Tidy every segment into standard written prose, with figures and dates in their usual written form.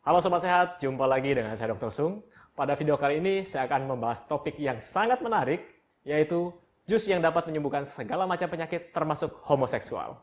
Halo Sobat Sehat, jumpa lagi dengan saya Dr. Sung. Pada video kali ini saya akan membahas topik yang sangat menarik, yaitu jus yang dapat menyembuhkan segala macam penyakit termasuk homoseksual.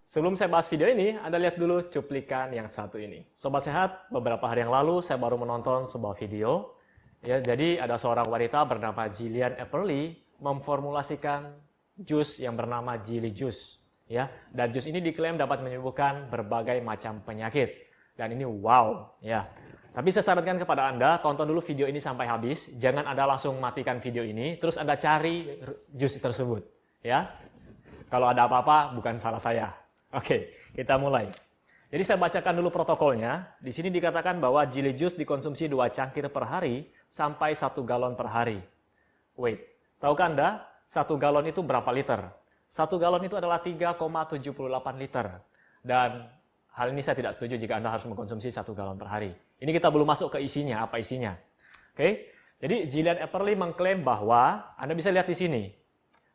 Sebelum saya bahas video ini, Anda lihat dulu cuplikan yang satu ini. Sobat Sehat, beberapa hari yang lalu saya baru menonton sebuah video. Ya, jadi ada seorang wanita bernama Gillian Epperly memformulasikan jus yang bernama Gilly Juice. Ya, dan jus ini diklaim dapat menyembuhkan berbagai macam penyakit. Dan ini wow, ya. Tapi saya sarankan kepada Anda, tonton dulu video ini sampai habis. Jangan Anda langsung matikan video ini, terus Anda cari jus tersebut. Ya, kalau ada apa-apa, bukan salah saya. Oke, kita mulai. Jadi saya bacakan dulu protokolnya. Di sini dikatakan bahwa Gilly Juice dikonsumsi 2 cangkir per hari sampai 1 galon per hari. Wait, tahukah Anda 1 galon itu berapa liter? 1 galon itu adalah 3,78 liter. Dan hal ini saya tidak setuju jika Anda harus mengkonsumsi 1 galon per hari. Ini kita belum masuk ke isinya, apa isinya. Oke, jadi Gillian Epperly mengklaim bahwa, Anda bisa lihat di sini,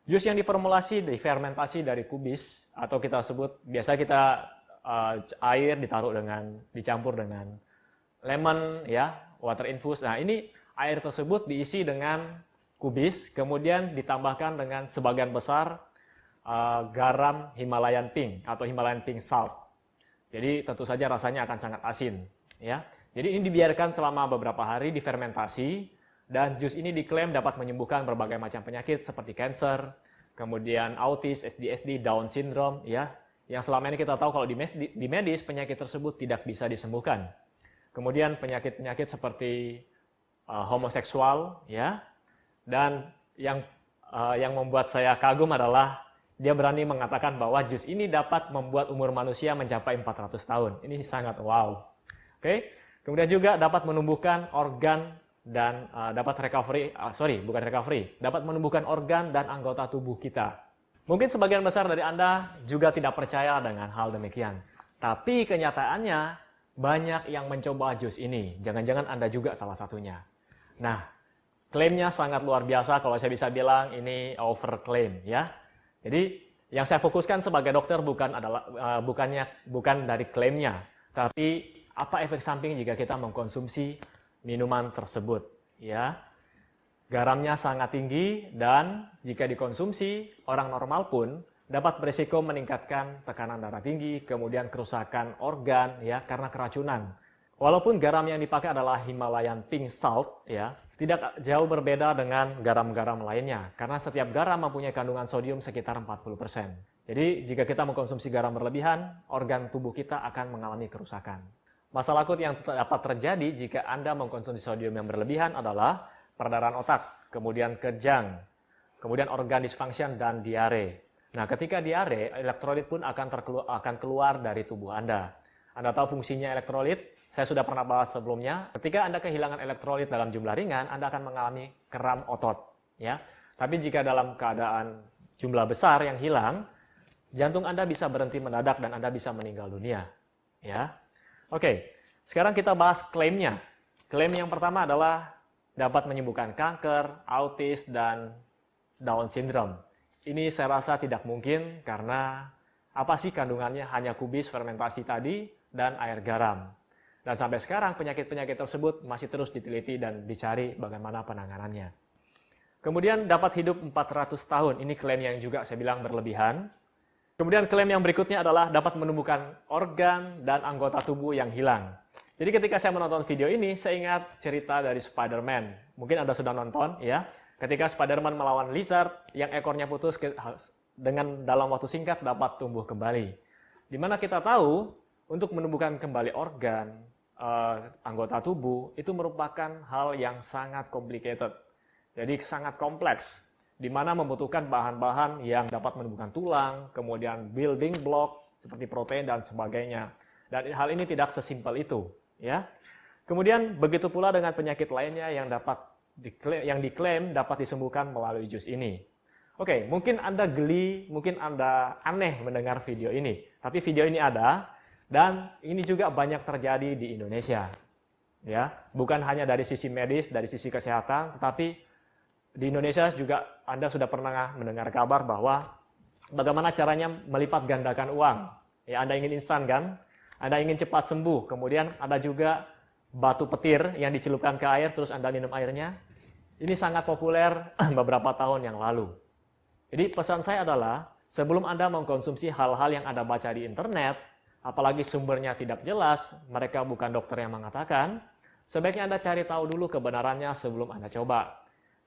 jus yang difermulasi, difermentasi dari kubis, atau kita sebut, biasa kita air dicampur dengan lemon, ya, water infused. Nah, ini air tersebut diisi dengan kubis, kemudian ditambahkan dengan sebagian besar garam Himalayan pink atau Himalayan pink salt. Jadi tentu saja rasanya akan sangat asin, ya. Jadi ini dibiarkan selama beberapa hari difermentasi. Dan jus ini diklaim dapat menyembuhkan berbagai macam penyakit seperti kanker, kemudian autis, ADHD, Down syndrome, ya. Yang selama ini kita tahu kalau di medis penyakit tersebut tidak bisa disembuhkan. Kemudian penyakit-penyakit seperti homoseksual, ya. Dan yang membuat saya kagum adalah dia berani mengatakan bahwa jus ini dapat membuat umur manusia mencapai 400 tahun. Ini sangat wow. Oke. Kemudian juga dapat menumbuhkan organ dan dapat dapat menumbuhkan organ dan anggota tubuh kita. Mungkin sebagian besar dari Anda juga tidak percaya dengan hal demikian. Tapi kenyataannya banyak yang mencoba jus ini. Jangan-jangan Anda juga salah satunya. Nah, klaimnya sangat luar biasa, kalau saya bisa bilang ini overclaim, ya. Jadi yang saya fokuskan sebagai dokter bukan dari klaimnya, tapi apa efek samping jika kita mengkonsumsi minuman tersebut, ya. Garamnya sangat tinggi dan jika dikonsumsi orang normal pun dapat berisiko meningkatkan tekanan darah tinggi, kemudian kerusakan organ, ya, karena keracunan. Walaupun garam yang dipakai adalah Himalayan pink salt, ya, tidak jauh berbeda dengan garam-garam lainnya karena setiap garam mempunyai kandungan sodium sekitar 40%. Jadi jika kita mengkonsumsi garam berlebihan, organ tubuh kita akan mengalami kerusakan. Masalah akut yang dapat terjadi jika Anda mengkonsumsi sodium yang berlebihan adalah perdarahan otak, kemudian kejang, kemudian organ dysfunction dan diare. Nah, ketika diare, elektrolit pun akan keluar dari tubuh Anda. Anda tahu fungsinya elektrolit? Saya sudah pernah bahas sebelumnya. Ketika Anda kehilangan elektrolit dalam jumlah ringan, Anda akan mengalami kram otot, ya. Tapi jika dalam keadaan jumlah besar yang hilang, jantung Anda bisa berhenti mendadak dan Anda bisa meninggal dunia, ya. Oke, sekarang kita bahas klaimnya. Klaim yang pertama adalah dapat menyembuhkan kanker, autis, dan Down syndrome. Ini saya rasa tidak mungkin karena apa sih kandungannya? Hanya kubis fermentasi tadi dan air garam. Dan sampai sekarang penyakit-penyakit tersebut masih terus diteliti dan dicari bagaimana penanganannya. Kemudian dapat hidup 400 tahun. Ini klaim yang juga saya bilang berlebihan. Kemudian klaim yang berikutnya adalah dapat menumbuhkan organ dan anggota tubuh yang hilang. Jadi ketika saya menonton video ini, saya ingat cerita dari Spider-Man. Mungkin Anda sudah nonton, ya. Ketika Spider-Man melawan lizard yang ekornya putus dengan dalam waktu singkat dapat tumbuh kembali. Dimana kita tahu untuk menumbuhkan kembali organ, anggota tubuh, itu merupakan hal yang sangat complicated. Jadi sangat kompleks. Di mana membutuhkan bahan-bahan yang dapat menumbuhkan tulang, kemudian building block seperti protein dan sebagainya. Dan hal ini tidak sesimpel itu, ya. Kemudian begitu pula dengan penyakit lainnya yang diklaim dapat disembuhkan melalui jus ini. Oke, mungkin Anda geli, mungkin Anda aneh mendengar video ini, tapi video ini ada dan ini juga banyak terjadi di Indonesia. Ya, bukan hanya dari sisi medis, dari sisi kesehatan, tetapi di Indonesia juga Anda sudah pernah mendengar kabar bahwa bagaimana caranya melipat gandakan uang. Ya, Anda ingin instan kan? Anda ingin cepat sembuh. Kemudian ada juga batu petir yang dicelupkan ke air terus Anda minum airnya. Ini sangat populer beberapa tahun yang lalu. Jadi pesan saya adalah sebelum Anda mengkonsumsi hal-hal yang Anda baca di internet, apalagi sumbernya tidak jelas, mereka bukan dokter yang mengatakan, sebaiknya Anda cari tahu dulu kebenarannya sebelum Anda coba.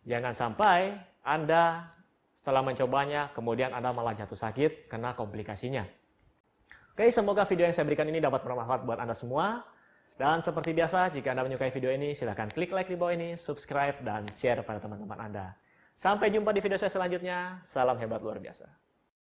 Jangan sampai Anda setelah mencobanya, kemudian Anda malah jatuh sakit karena komplikasinya. Oke, semoga video yang saya berikan ini dapat bermanfaat buat Anda semua. Dan seperti biasa, jika Anda menyukai video ini, silahkan klik like di bawah ini, subscribe, dan share pada teman-teman Anda. Sampai jumpa di video saya selanjutnya. Salam hebat luar biasa.